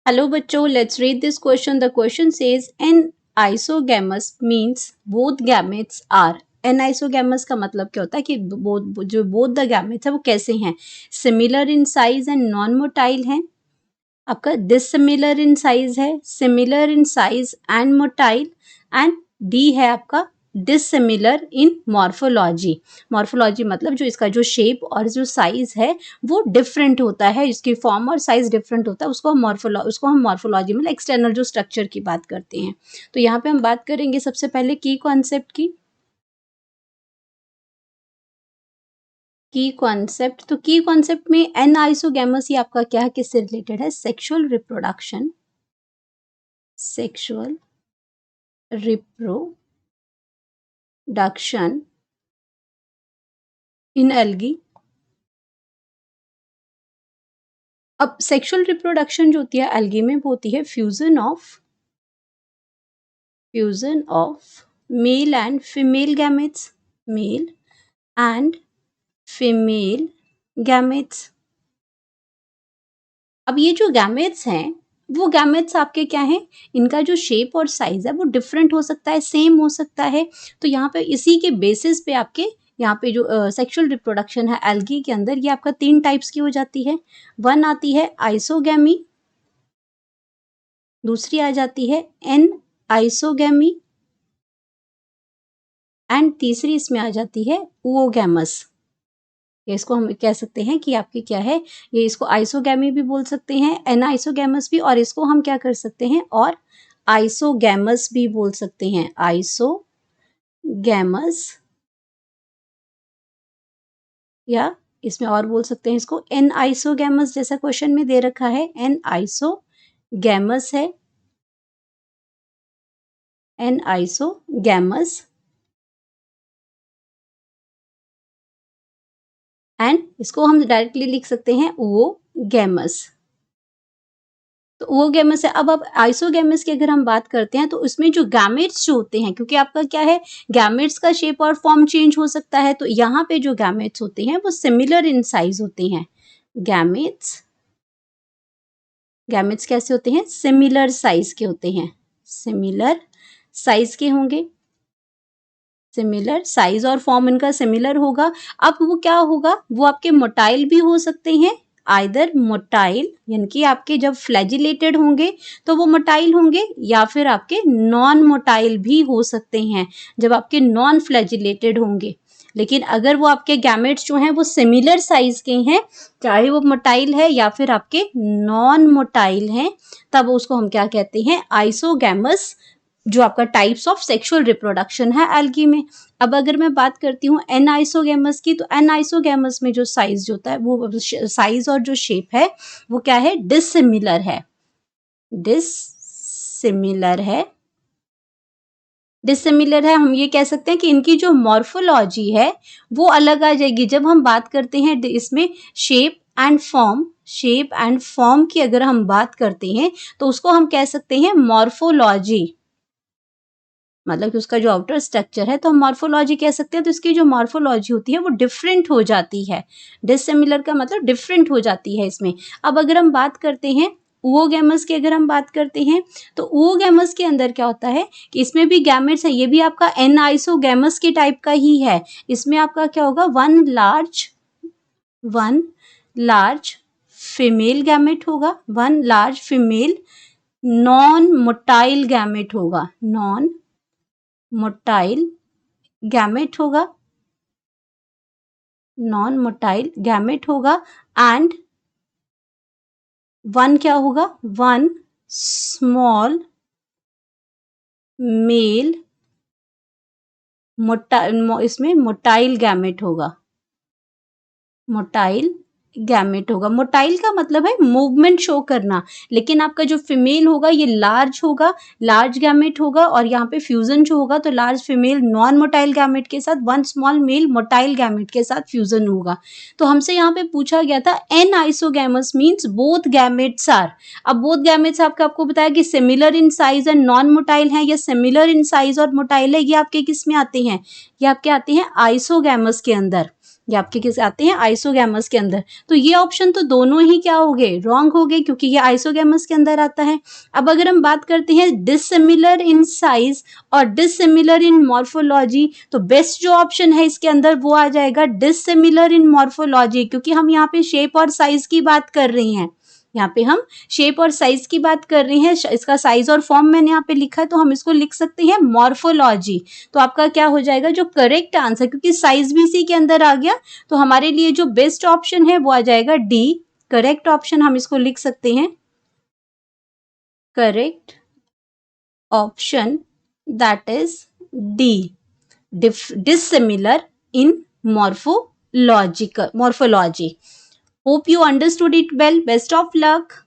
Hello बच्चों, let's read this question. The question says an isogamous means both gametes are. Anisogamous का मतलब क्या होता है कि जो both the gametes है वो कैसे हैं, similar in size and non-motile हैं. आपका dissimilar in size है, similar in size and motile, and D है आपका डिसिमिलर इन मॉर्फोलॉजी. मॉर्फोलॉजी मतलब जो इसका जो शेप और जो साइज है वो डिफरेंट होता है, इसकी फॉर्म और साइज डिफरेंट होता है, उसको हम मॉर्फोलॉजी मतलब एक्सटर्नल जो स्ट्रक्चर की बात करते हैं. तो यहाँ पे हम बात करेंगे सबसे पहले की कॉन्सेप्ट की. की कॉन्सेप्ट, तो की कॉन्सेप्ट में एन आइसोगैमस ये आपका क्या है, किससे रिलेटेड है, sexual reproduction. Sexual reproduction in algae. अब सेक्सुअल रिप्रोडक्शन जो होती है एल्गी में वो होती है fusion of male and female gametes. Male and female gametes. अब ये जो गैमेट्स हैं वो गैमेट्स आपके क्या हैं, इनका जो शेप और साइज है वो डिफरेंट हो सकता है, सेम हो सकता है. तो यहाँ पे इसी के बेसिस पे आपके यहाँ पे जो सेक्सुअल रिप्रोडक्शन है एल्गी के अंदर ये आपका 3 टाइप्स की हो जाती है. वन आती है आइसोगैमी, दूसरी आ जाती है एन आइसोगैमी, एंड तीसरी इसमें आ जाती है ओगैमस. इसको हम कह सकते हैं कि आपकी क्या है, ये इसको आइसोगैमी भी बोल सकते हैं, एन आइसोगैमस भी, और इसको हम क्या कर सकते हैं और आइसोगैमस भी बोल सकते हैं. आइसोगैमस या इसमें और बोल सकते हैं इसको एन आइसोगैमस, जैसा क्वेश्चन में दे रखा है एन आइसोगैमस है, एन आइसोगैमस, एंड इसको हम डायरेक्टली लिख सकते हैं ओगैमस. तो ओगैमस है. अब आइसोगैमस की अगर हम बात करते हैं तो उसमें जो गैमेट्स जो होते हैं, क्योंकि आपका क्या है गैमेट्स का शेप और फॉर्म चेंज हो सकता है, तो यहाँ पे जो गैमेट्स होते हैं वो सिमिलर इन साइज होते हैं. गैमेट्स कैसे होते हैं, सिमिलर साइज के होते हैं, सिमिलर साइज के होंगे, सिमिलर साइज और फॉर्म इनका सिमिलर होगा. अब वो क्या होगा, वो आपके मोटाइल भी हो सकते हैं, आइदर मोटाइल यानी कि आपके जब फ्लैजिलेटेड होंगे तो वो मोटाइल होंगे, या फिर आपके नॉन मोटाइल भी हो सकते हैं जब आपके नॉन फ्लैजिलेटेड होंगे. लेकिन अगर वो आपके गैमेट्स जो हैं वो सिमिलर साइज के हैं, चाहे वो मोटाइल है या फिर आपके नॉन मोटाइल हैं, तब उसको हम क्या कहते हैं, आइसोगैमस, जो आपका टाइप्स ऑफ सेक्सुअल रिप्रोडक्शन है एल्गी में. अब अगर मैं बात करती हूँ एन आइसोगैमस की, तो एन आइसोगैमस में जो साइज होता है वो साइज और जो शेप है वो क्या है, डिसिमिलर है. डिसिमिलर है. हम ये कह सकते हैं कि इनकी जो मॉर्फोलॉजी है वो अलग आ जाएगी. जब हम बात करते हैं इसमें शेप एंड फॉर्म की अगर हम बात करते हैं तो उसको हम कह सकते हैं मॉर्फोलॉजी, मतलब कि उसका जो आउटर स्ट्रक्चर है तो हम मॉर्फोलॉजी कह सकते हैं. तो इसकी जो मॉर्फोलॉजी होती है वो डिफरेंट हो जाती है. डिसिमिलर का मतलब डिफरेंट हो जाती है इसमें. अब अगर हम बात करते हैं ओगैमस की, अगर हम बात करते हैं तो ओगैमस के अंदर क्या होता है कि इसमें भी गैमेट्स है, ये भी आपका एन आइसोगैमस के टाइप का ही है. इसमें आपका क्या होगा, वन लार्ज फीमेल गैमेट होगा, one large female non motile gamete होगा, नॉन मोटाइल गैमेट होगा, नॉन मोटाइल गैमेट होगा. एंड वन क्या होगा, वन स्मॉल मेल इसमें मोटाइल गैमेट होगा, मोटाइल गैमेट होगा. मोटाइल का मतलब है मूवमेंट शो करना, लेकिन आपका जो फीमेल होगा ये लार्ज होगा, लार्ज गैमेट होगा, और यहाँ पे फ्यूजन जो होगा तो large female non motile gamete के साथ one small male motile gamete के साथ फ्यूजन होगा. तो हमसे यहाँ पे पूछा गया था an isogamous means both gametes are. अब बोथ गैमेट्स आपको बताया कि similar in size and non motile है, या सिमिलर इन साइज और मोटाइल है, ये आपके किस में आते हैं, ये आपके आते हैं आइसोगैमस के अंदर. ये आपके किस आते हैं आइसोगैमस के अंदर। तो ये ऑप्शन तो दोनों ही क्या हो गए, रॉन्ग हो गए, क्योंकि ये आइसोगैमस के अंदर आता है। अब अगर हम बात करते हैं डिसिमिलर इन साइज और डिसिमिलर इन मॉर्फोलॉजी, तो बेस्ट जो ऑप्शन है इसके अंदर वो आ जाएगा डिसिमिलर इन मॉर्फोलॉजी, क्योंकि हम यहाँ पे शेप और साइज की बात कर रही हैं। यहाँ पे हम शेप और साइज की बात कर रहे हैं, इसका साइज और फॉर्म मैंने यहाँ पे लिखा है, तो हम इसको लिख सकते हैं मॉर्फोलॉजी। तो आपका क्या हो जाएगा जो करेक्ट आंसर, क्योंकि साइज भी इसी के अंदर आ गया, तो हमारे लिए जो बेस्ट ऑप्शन है वो आ जाएगा डी। करेक्ट ऑप्शन हम इसको लिख सकते हैं, correct option that is D, dissimilar in morphology. Hope you understood it well. Best of luck.